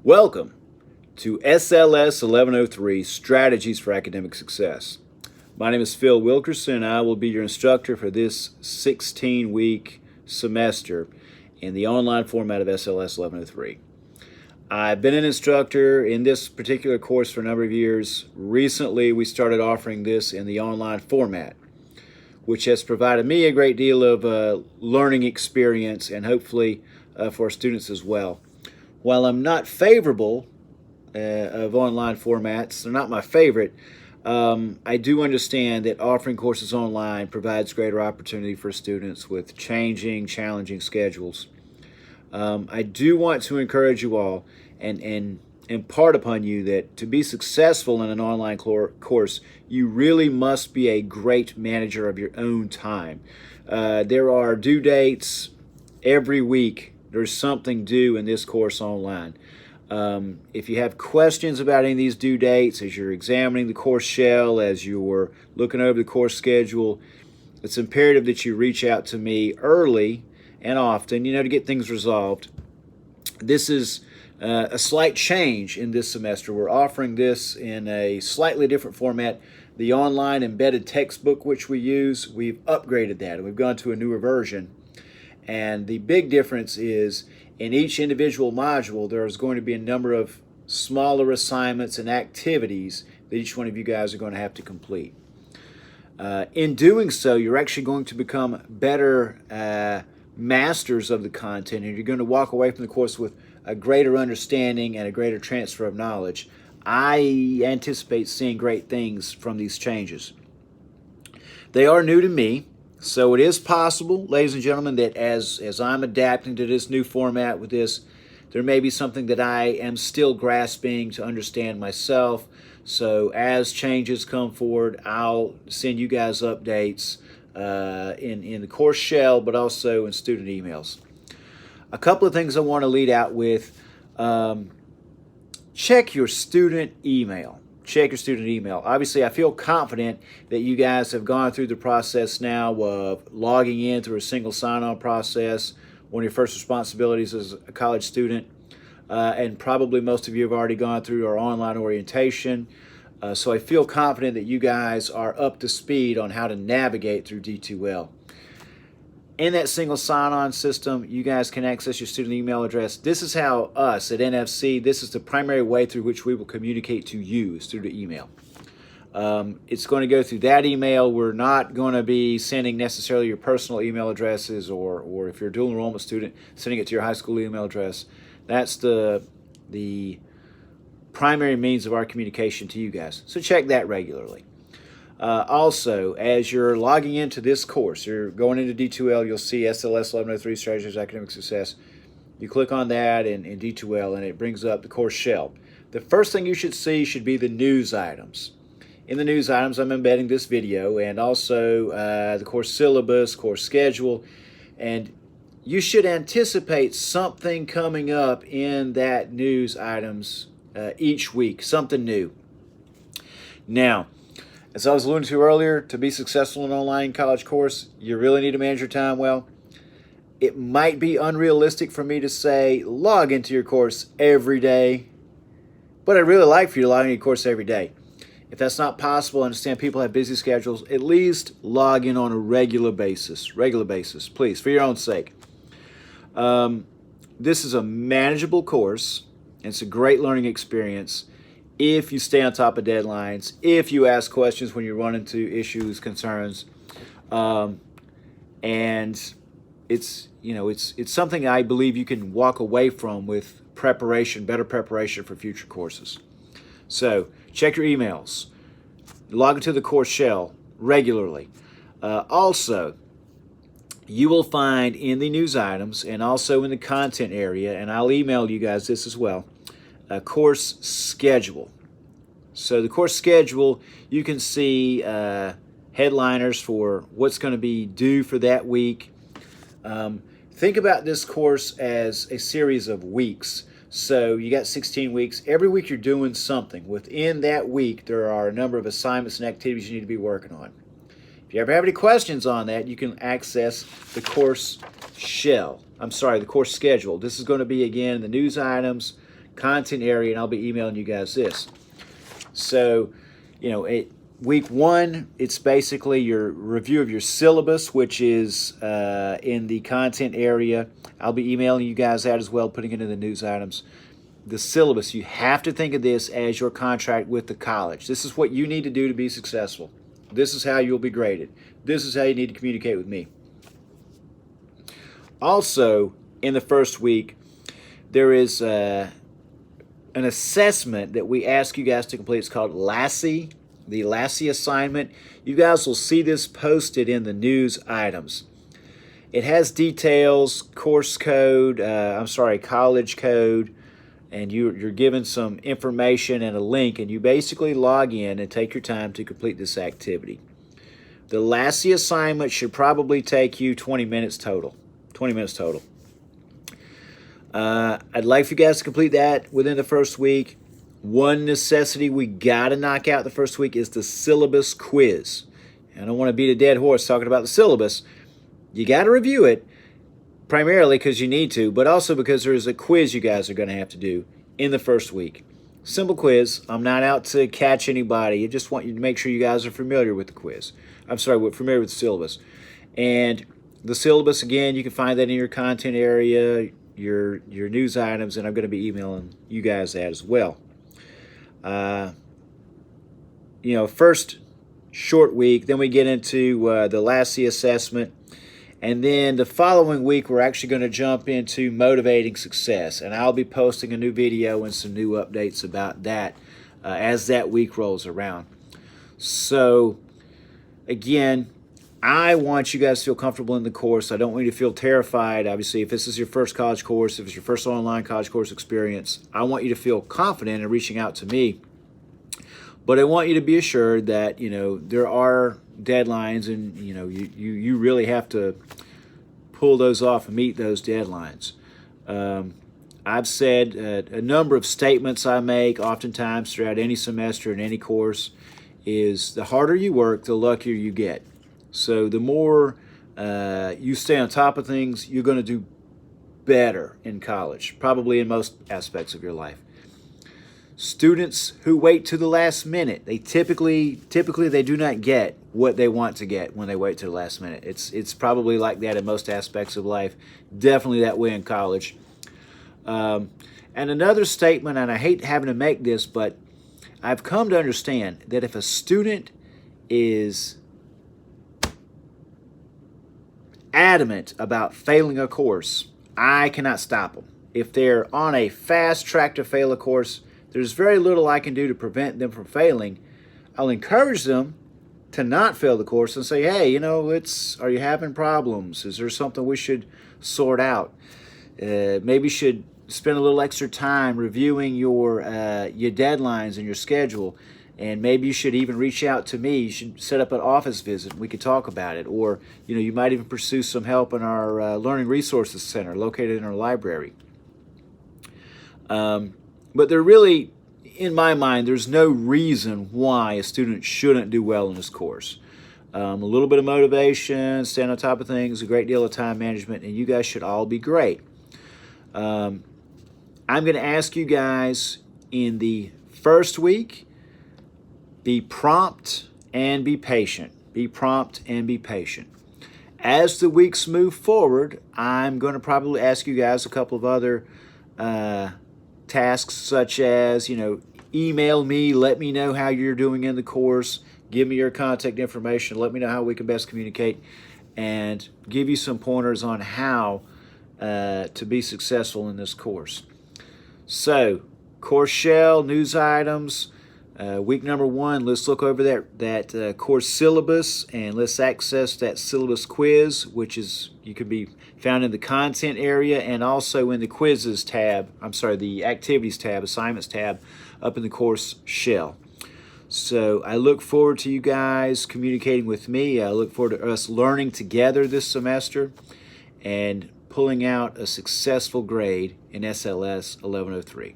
Welcome to SLS 1103 Strategies for Academic Success. My name is Phil Wilkerson, and I will be your instructor for this 16-week semester in the online format of SLS 1103. I've been an instructor in this particular course for a number of years. Recently, we started offering this in the online format, which has provided me a great deal of learning experience and hopefully for our students as well. While I'm not favorable of online formats, they're not my favorite, I do understand that offering courses online provides greater opportunity for students with challenging schedules. I do want to encourage you all and impart upon you that to be successful in an online course, you really must be a great manager of your own time. There are due dates every week. There's something due in this course online. If you have questions about any of these due dates, as you're examining the course shell, as you're looking over the course schedule, it's imperative that you reach out to me early and often, to get things resolved. This is a slight change in this semester. We're offering this in a slightly different format. The online embedded textbook which we use, we've upgraded that and we've gone to a newer version. And the big difference is in each individual module, there's going to be a number of smaller assignments and activities that each one of you guys are going to have to complete. In doing so, you're actually going to become better masters of the content, and you're going to walk away from the course with a greater understanding and a greater transfer of knowledge. I anticipate seeing great things from these changes. They are new to me. So it is possible, ladies and gentlemen, that as I'm adapting to this new format with this, there may be something that I am still grasping to understand myself. So as changes come forward, I'll send you guys updates in the course shell, but also in student emails. A couple of things I want to lead out with. Check your student email. Check your student email. Obviously, I feel confident that you guys have gone through the process now of logging in through a single sign-on process, one of your first responsibilities as a college student, and probably most of you have already gone through our online orientation. So I feel confident that you guys are up to speed on how to navigate through D2L. In that single sign-on system, you guys can access your student email address. This is how us at NFC, this is the primary way through which we will communicate to you, is through the email. It's going to go through that email. We're not going to be sending necessarily your personal email addresses or if you're a dual enrollment student, sending it to your high school email address. That's the primary means of our communication to you guys. So check that regularly. Also, as you're logging into this course, you're going into D2L, you'll see SLS 1103 Strategies for Academic Success. You click on that in D2L and it brings up the course shell. The first thing you should see should be the news items. In the news items, I'm embedding this video and also the course syllabus, course schedule, and you should anticipate something coming up in that news items each week, something new. Now, as I was alluding to earlier, to be successful in an online college course, you really need to manage your time well. It might be unrealistic for me to say log into your course every day, but I'd really like for you to log into your course every day. If that's not possible, I understand people have busy schedules. At least log in on a regular basis, please, for your own sake. This is a manageable course. It's a great learning experience. If you stay on top of deadlines, if you ask questions when you run into issues, concerns, and it's something I believe you can walk away from with preparation, better preparation for future courses. So check your emails, log into the course shell regularly. Also, you will find in the news items and also in the content area, and I'll email you guys this as well, a course schedule. So the course schedule, you can see headliners for what's going to be due for that week. Think about this course as a series of weeks. So you got 16 weeks. Every week you're doing something. Within that week, there are a number of assignments and activities you need to be working on. If you ever have any questions on that, you can access the course shell. The course schedule. This is going to be, again, the news items, content area, and I'll be emailing you guys this. So, week 1, it's basically your review of your syllabus, which is in the content area. I'll be emailing you guys that as well, putting it in the news items. The syllabus, you have to think of this as your contract with the college. This is what you need to do to be successful. This is how you'll be graded. This is how you need to communicate with me. Also, in the first week, there is an assessment that we ask you guys to complete. It's called LASSI, the LASSI assignment. You guys will see this posted in the news items. It has details, course code, college code, and you're given some information and a link, and you basically log in and take your time to complete this activity. The LASSI assignment should probably take you 20 minutes total. 20 minutes total. I'd like for you guys to complete that within the first week. One necessity we got to knock out the first week is the syllabus quiz. I don't want to beat a dead horse talking about the syllabus. You got to review it, primarily because you need to, but also because there is a quiz you guys are going to have to do in the first week. Simple quiz. I'm not out to catch anybody. I just want you to make sure you guys are familiar with the quiz. Familiar with the syllabus. And the syllabus, again, you can find that in your content area, your news items, and I'm going to be emailing you guys that as well. First short week, then we get into the LASSI assessment, and then the following week we're actually going to jump into motivating success, and I'll be posting a new video and some new updates about that as that week rolls around. So again, I want you guys to feel comfortable in the course. I don't want you to feel terrified. Obviously, if this is your first college course, if it's your first online college course experience, I want you to feel confident in reaching out to me. But I want you to be assured that, there are deadlines, and, you really have to pull those off and meet those deadlines. I've said a number of statements I make oftentimes throughout any semester in any course is the harder you work, the luckier you get. So the more you stay on top of things, you're going to do better in college, probably in most aspects of your life. Students who wait to the last minute, they typically they do not get what they want to get when they wait to the last minute. It's probably like that in most aspects of life. Definitely that way in college. And another statement, and I hate having to make this, but I've come to understand that if a student is adamant about failing a course, I cannot stop them. If they're on a fast track to fail a course, there's very little I can do to prevent them from failing. I'll encourage them to not fail the course and say, hey, are you having problems? Is there something we should sort out? Maybe you should spend a little extra time reviewing your deadlines and your schedule. And maybe you should even reach out to me. You should set up an office visit. We could talk about it. Or, you might even pursue some help in our Learning Resources Center located in our library. But there really, in my mind, there's no reason why a student shouldn't do well in this course. A little bit of motivation, staying on top of things, a great deal of time management, and you guys should all be great. I'm going to ask you guys in the first week, be prompt and be patient. Be prompt and be patient. As the weeks move forward, I'm going to probably ask you guys a couple of other tasks, such as, email me, let me know how you're doing in the course, give me your contact information, let me know how we can best communicate, and give you some pointers on how to be successful in this course. So, course shell, news items, week number 1, let's look over that course syllabus, and let's access that syllabus quiz, which you can be found in the content area and also in the quizzes tab, the activities tab, assignments tab, up in the course shell. So I look forward to you guys communicating with me. I look forward to us learning together this semester and pulling out a successful grade in SLS 1103.